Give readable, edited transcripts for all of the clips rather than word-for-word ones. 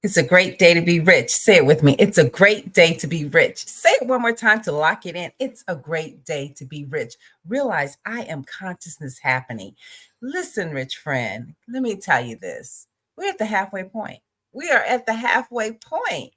It's a great day to be rich. Say it with me. It's a great day to be rich. Say it one more time to lock it in. It's a great day to be rich. Realize I am consciousness happening. Listen, rich friend, let me tell you this. We're at the halfway point. We are at the halfway point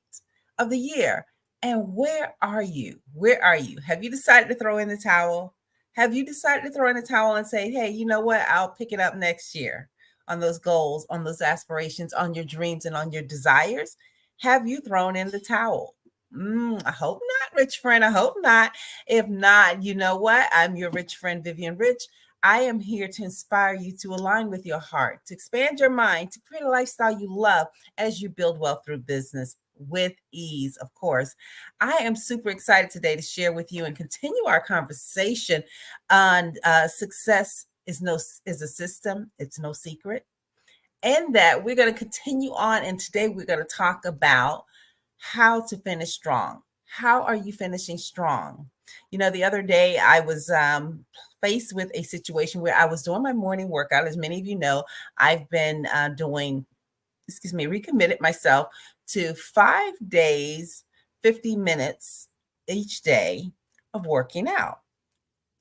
of the year. And where are you? Where are you? Have you decided to throw in the towel? Have you decided to throw in the towel and say, hey, you know what? I'll pick it up next year? On those goals, on those aspirations, on your dreams, and on your desires? Have you thrown in the towel? I hope not, rich friend. I hope not. If not, you know what? I'm your rich friend, Vivian Rich. I am here to inspire you to align with your heart, to expand your mind, to create a lifestyle you love as you build wealth through business with ease, of course. I am super excited today to share with you and continue our conversation on success is a system. It's no secret. And that we're going to continue on. And today we're going to talk about how to finish strong. How are you finishing strong? You know, the other day I was faced with a situation where I was doing my morning workout. As many of you know, I've been recommitted myself to 5 days, 50 minutes each day of working out.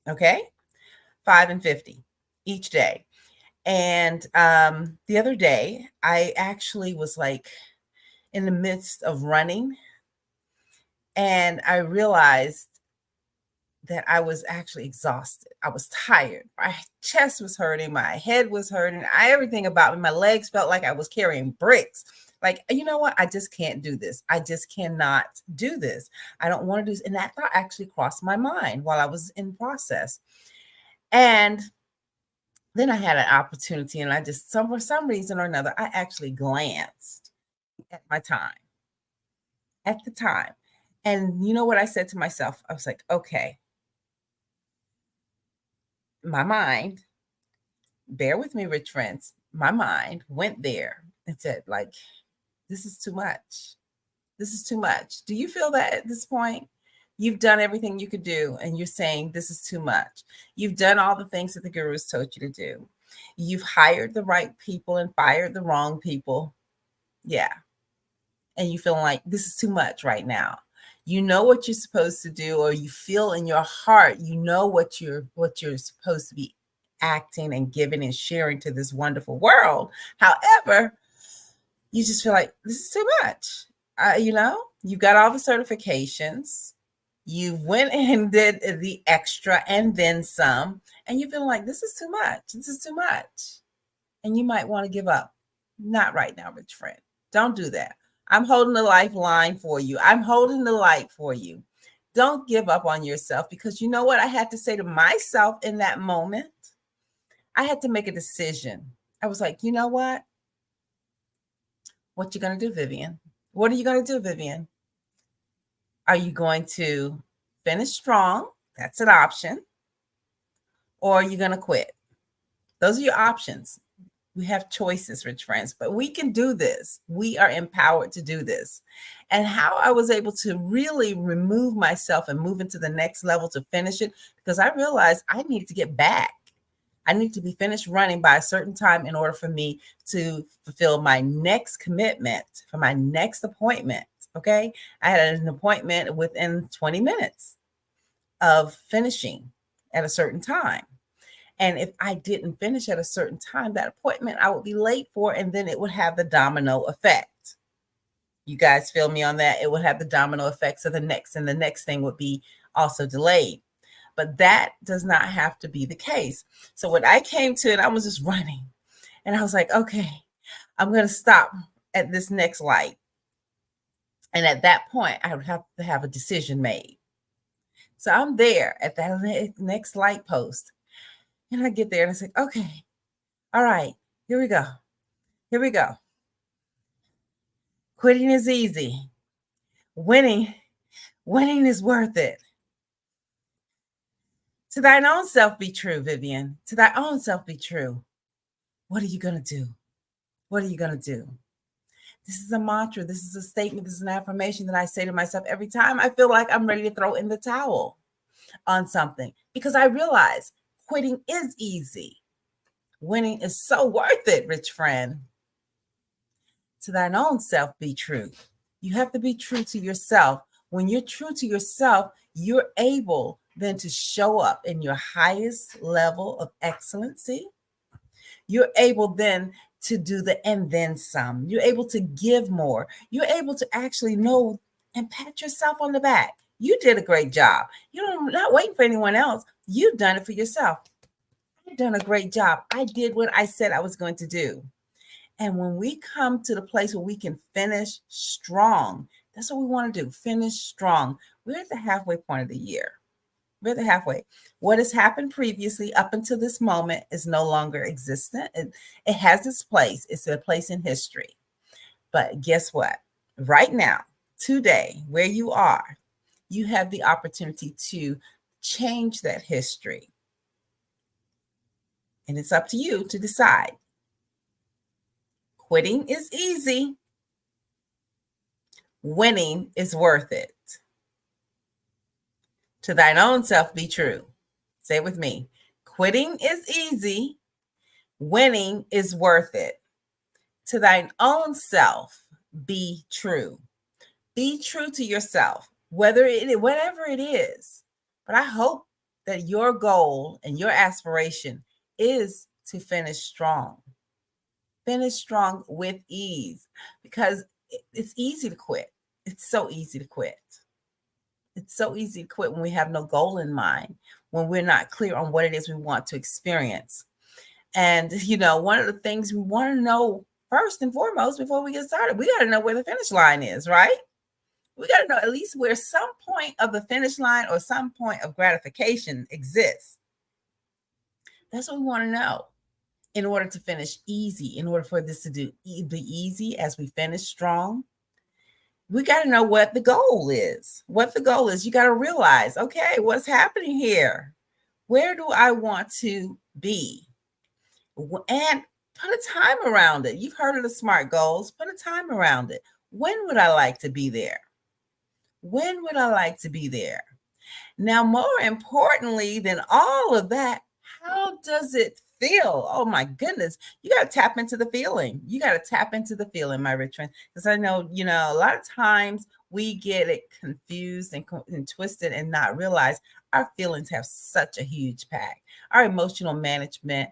Okay. 5 and 50 each day. And the other day, I actually was like in the midst of running, and I realized that I was actually exhausted. I was tired. My chest was hurting. My head was hurting. Everything about me, my legs felt like I was carrying bricks. Like, you know what? I just can't do this. I just cannot do this. I don't want to do this. And that thought actually crossed my mind while I was in process. And then I had an opportunity, and I just for some reason or another, I actually glanced at my time at the time. And you know what I said to myself? I was like, okay, my mind, bear with me, rich friends, my mind went there and said, like, this is too much. This is too much. Do you feel that at this point? You've done everything you could do, and you're saying this is too much. You've done all the things that the gurus told you to do. You've hired the right people and fired the wrong people. Yeah. And you feel like this is too much right now. You know what you're supposed to do, or you feel in your heart, you know what you're supposed to be acting and giving and sharing to this wonderful world. However, you just feel like this is too much. You've got all the certifications. You went and did the extra and then some, and you feel like this is too much. This is too much. And you might want to give up. Not right now, rich friend. Don't do that. I'm holding the lifeline for you. I'm holding the light for you. Don't give up on yourself, because you know what I had to say to myself in that moment? I had to make a decision. I was like, you know what? What you going to do, Vivian? What are you going to do, Vivian? Are you going to finish strong? That's an option. Or are you going to quit? Those are your options. We have choices, rich friends, but we can do this. We are empowered to do this. And how I was able to really remove myself and move into the next level to finish it, because I realized I needed to get back. I need to be finished running by a certain time in order for me to fulfill my next commitment for my next appointment. Okay. I had an appointment within 20 minutes of finishing at a certain time. And if I didn't finish at a certain time, that appointment I would be late for, and then it would have the domino effect. You guys feel me on that? It would have the domino effect. So the next thing would be also delayed. But that does not have to be the case. So when I came to it, I was just running. And I was like, okay, I'm going to stop at this next light. And at that point, I would have to have a decision made. So I'm there at that next light post. And I get there and I say, okay, all right, here we go. Here we go. Quitting is easy. Winning is worth it. To thine own self be true, Vivian. To thy own self be true. What are you going to do? What are you going to do? This is a mantra. This is a statement. This is an affirmation that I say to myself every time I feel like I'm ready to throw in the towel on something, because I realize quitting is easy. Winning is so worth it, rich friend. To thine own self be true. You have to be true to yourself. When you're true to yourself, you're able then to show up in your highest level of excellency. You're able then to do the and then some. You're able to give more. You're able to actually know and pat yourself on the back. You did a great job. You're not waiting for anyone else. You've done it for yourself. I've done a great job. I did what I said I was going to do. And when we come to the place where we can finish strong, that's what we want to do. Finish strong. We're at the halfway point of the year. We're at the halfway. What has happened previously up until this moment is no longer existent. It has its place. It's a place in history. But guess what? Right now, today, where you are, you have the opportunity to change that history. And it's up to you to decide. Quitting is easy. Winning is worth it. To thine own self be true. Say it with me. Quitting is easy. Winning is worth it. To thine own self be true. Be true to yourself, whatever it is. But I hope that your goal and your aspiration is to finish strong. Finish strong with ease, because it's easy to quit. It's so easy to quit. It's so easy to quit when we have no goal in mind, when we're not clear on what it is we want to experience. And, one of the things we want to know first and foremost before we get started, we got to know where the finish line is, right? We got to know at least where some point of the finish line or some point of gratification exists. That's what we want to know in order to finish easy, in order for this to be easy as we finish strong. We got to know what the goal is. What the goal is. You got to realize, okay, what's happening here? Where do I want to be? And put a time around it. You've heard of the SMART goals. Put a time around it. When would I like to be there? When would I like to be there? Now, more importantly than all of that, how does it feel? Oh my goodness. You got to tap into the feeling. You got to tap into the feeling, my rich friend. Because I know, a lot of times we get it confused and twisted and not realize our feelings have such a huge impact. Our emotional management,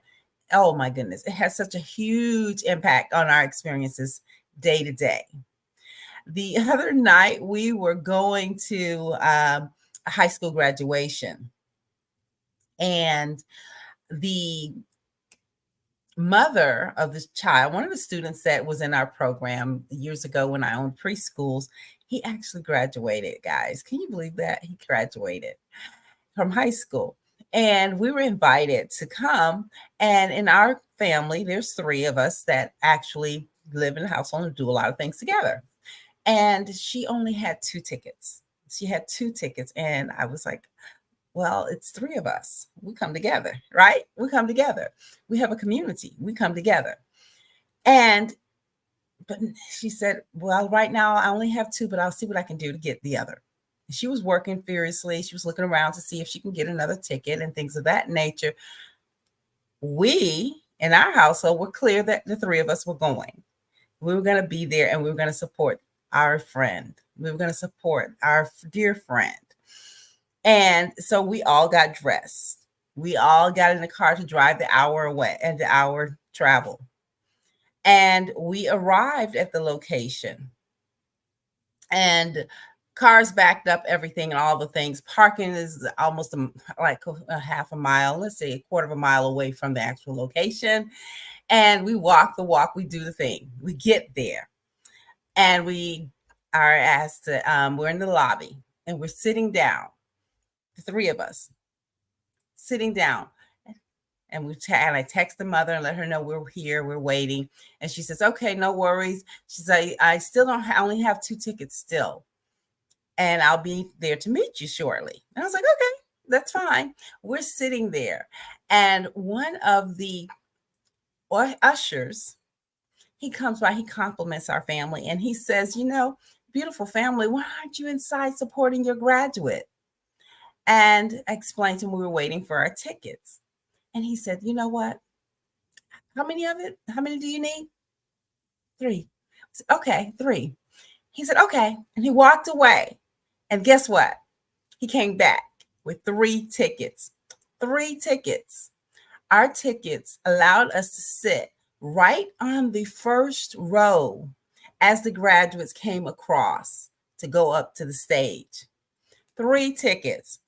oh my goodness, it has such a huge impact on our experiences day to day. The other night, we were going to a high school graduation, and the mother of this child, one of the students that was in our program years ago when I owned preschools, he actually graduated, guys. Can you believe that? He graduated from high school. And we were invited to come. And in our family, there's 3 of us that actually live in the household and do a lot of things together. And she only had 2 tickets. She had 2 tickets. And I was like, well, it's 3 of us. We come together, right? We come together. We have a community. We come together. But she said, well, right now I only have 2, but I'll see what I can do to get the other. She was working furiously. She was looking around to see if she can get another ticket and things of that nature. We, in our household, were clear that the 3 of us were going. We were going to be there and we were going to support our friend. We were going to support our dear friend. And so we all got dressed. We all got in the car to drive the hour away and the hour travel. And we arrived at the location. And cars backed up, everything and all the things. Parking is almost like a half a mile, let's say a quarter of a mile away from the actual location. And we walk the walk, we do the thing. We get there and we are asked to, we're in the lobby and we're sitting down, the 3 of us sitting down. And I text the mother and let her know we're here, we're waiting. And she says, okay, no worries. She said, I only have 2 tickets still. And I'll be there to meet you shortly. And I was like, okay, that's fine. We're sitting there. And one of the ushers, he comes by, he compliments our family. And he says, beautiful family, why aren't you inside supporting your graduate? And I explained to him we were waiting for our tickets. And he said, you know what? How many do you need? 3. Okay, 3. He said, okay. And he walked away. And guess what? He came back with 3 tickets. 3 tickets. Our tickets allowed us to sit right on the first row as the graduates came across to go up to the stage. 3 tickets.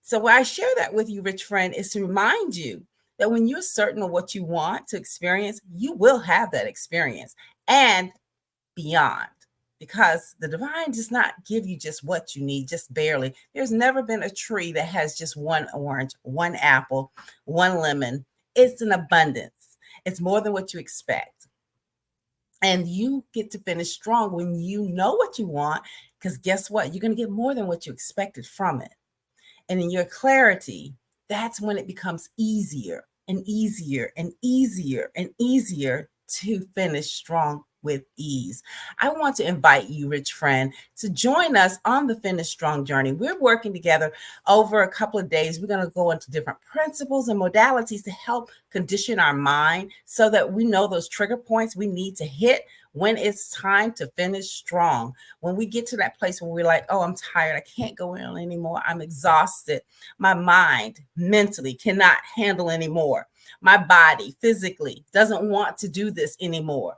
So why I share that with you, rich friend, is to remind you that when you're certain of what you want to experience, you will have that experience and beyond. Because the divine does not give you just what you need, just barely. There's never been a tree that has just one orange, one apple, one lemon. It's an abundance. It's more than what you expect. And you get to finish strong when you know what you want, because guess what? You're going to get more than what you expected from it. And in your clarity, that's when it becomes easier and easier and easier and easier to finish strong with ease. I want to invite you, rich friend, to join us on the Finish Strong journey. We're working together over a couple of days. We're going to go into different principles and modalities to help condition our mind so that we know those trigger points we need to hit when it's time to finish strong. When we get to that place where we're like, oh, I'm tired, I can't go in anymore, I'm exhausted, my mind mentally cannot handle anymore, my body physically doesn't want to do this anymore.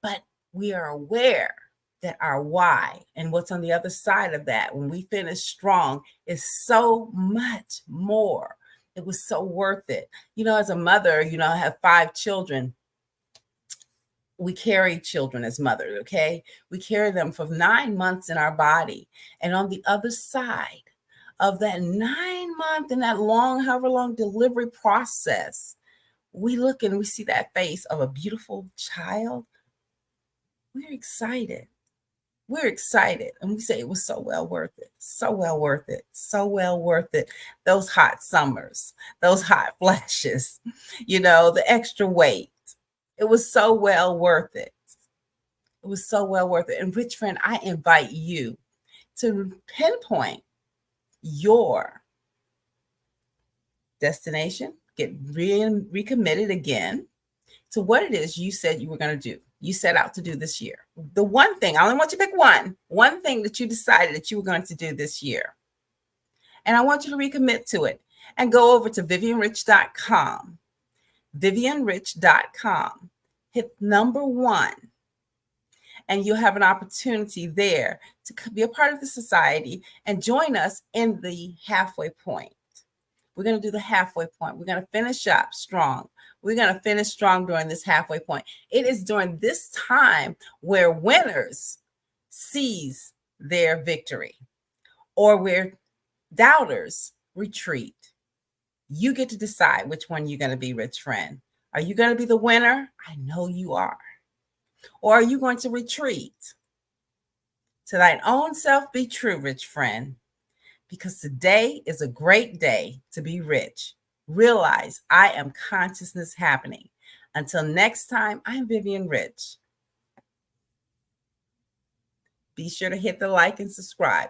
But we are aware that our why and what's on the other side of that when we finish strong is so much more. It was so worth it. As a mother, I have 5 children. We carry children as mothers, okay? We carry them for 9 months in our body. And on the other side of that 9-month and that however long delivery process, we look and we see that face of a beautiful child. We're excited. We're excited. And we say it was so well worth it. So well worth it. So well worth it. Those hot summers, those hot flashes, the extra weight. It was so well worth it. It was so well worth it. And rich friend, I invite you to pinpoint your destination, get recommitted again to what it is you said you were going to do. You set out to do this year. The one thing, I only want you to pick one thing that you decided that you were going to do this year. And I want you to recommit to it and go over to vivianrich.com, vivianrich.com, hit number 1. And you'll have an opportunity there to be a part of the society and join us in the halfway point. We're going to do the halfway point. We're going to finish up strong. We're going to finish strong during this halfway point. It is during this time where winners seize their victory or where doubters retreat. You get to decide which one you're going to be, rich friend. Are you going to be the winner? I know you are. Or are you going to retreat? To thine own self be true, rich friend. Because today is a great day to be rich. Realize I am consciousness happening. Until next time, I'm Vivian Rich. Be sure to hit the like and subscribe.